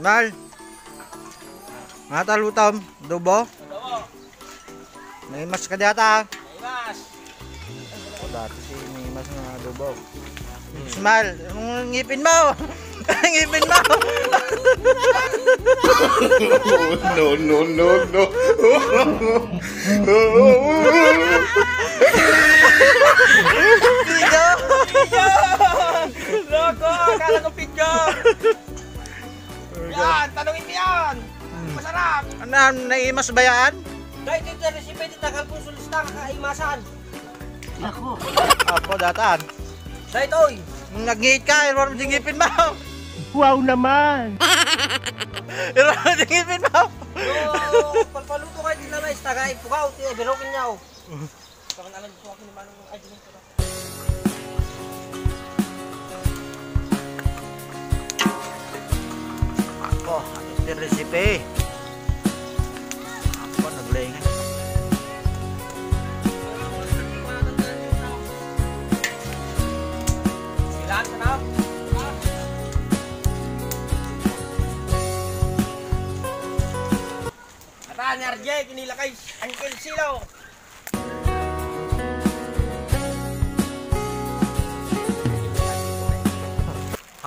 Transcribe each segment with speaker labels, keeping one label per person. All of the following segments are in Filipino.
Speaker 1: Mal. Mga talutom, adobo. May mas ka data.
Speaker 2: May mas.
Speaker 1: O dati si may mas na adobo. Mal, ang ngipin mo. Ngipin mo.
Speaker 3: No, no, no, no.
Speaker 1: Video.
Speaker 2: Loko, akala ko pidyo. Yan, tanungin mo yan. Masarap.
Speaker 1: Ano, naimas ba yan?
Speaker 2: Dahil dito sa resipe, takal kong sulista kakaimasan.
Speaker 1: Apo, datan.
Speaker 2: Dahil toy.
Speaker 1: Nag-ngit ka, irwar mo yung ngipin mo.
Speaker 4: Wow naman!
Speaker 1: Irwar mo yung ngipin mo.
Speaker 2: Yo, palpaluto kayo din naman, tagay pukaw, birokin niya. Bakit alam ko ako ni Manong ay din ko.
Speaker 1: Apo, ito yung recipe. Apo, naglaingan.
Speaker 2: Silaan ka na. Ata, ni RJ, kinila kay Uncle Silo.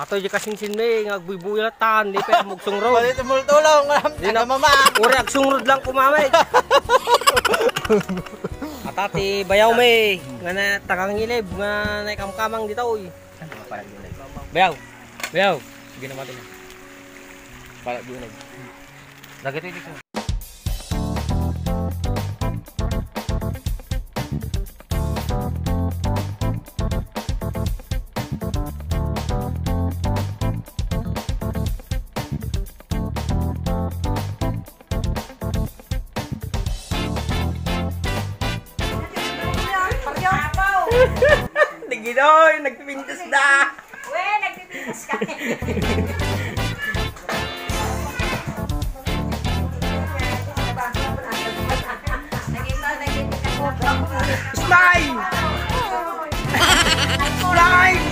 Speaker 2: Ato di kasing sinme, ngagbuy-buy na tan, di pa mugsong road.
Speaker 1: Balik tumultulong,
Speaker 2: Di
Speaker 1: taga
Speaker 2: na
Speaker 1: mama.
Speaker 2: uri agsong road lang kumamay. Atati bayaw may, nga na tagang ngilib, nga na ikamkamang dito uy. Bayaw, bayaw. Sige na matin. Para di unag. Dagito dito. Naginoy, nagpipintas na.
Speaker 5: We, nagpipintas ka.
Speaker 2: Smile! Smile!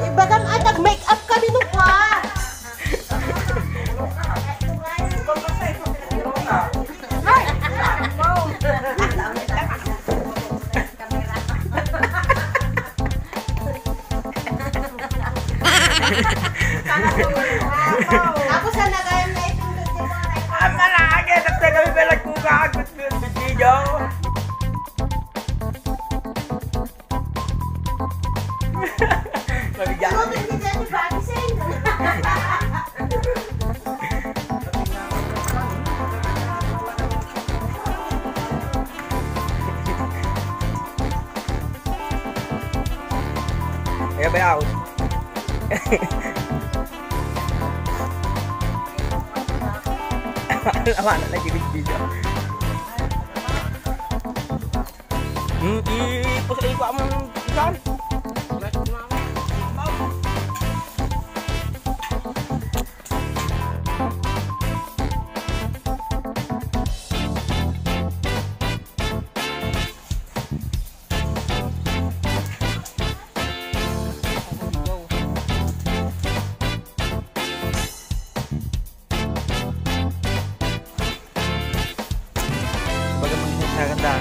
Speaker 5: Ibagang nag-make-up kami nung pa. Ako sa nagayang na ipindot niya mga
Speaker 2: Ang malaki, nagtagal pa lang kung kakot mo yung video. Mabigyan
Speaker 5: Ano
Speaker 2: kami.
Speaker 5: hindi dyan ni Bagisen?
Speaker 2: Kaya bayaw. Alam na lagi video. Ipos ay ko among ikan.
Speaker 1: Baga mag-ngit na ganda.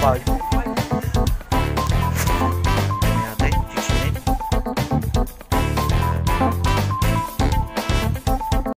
Speaker 1: Bye.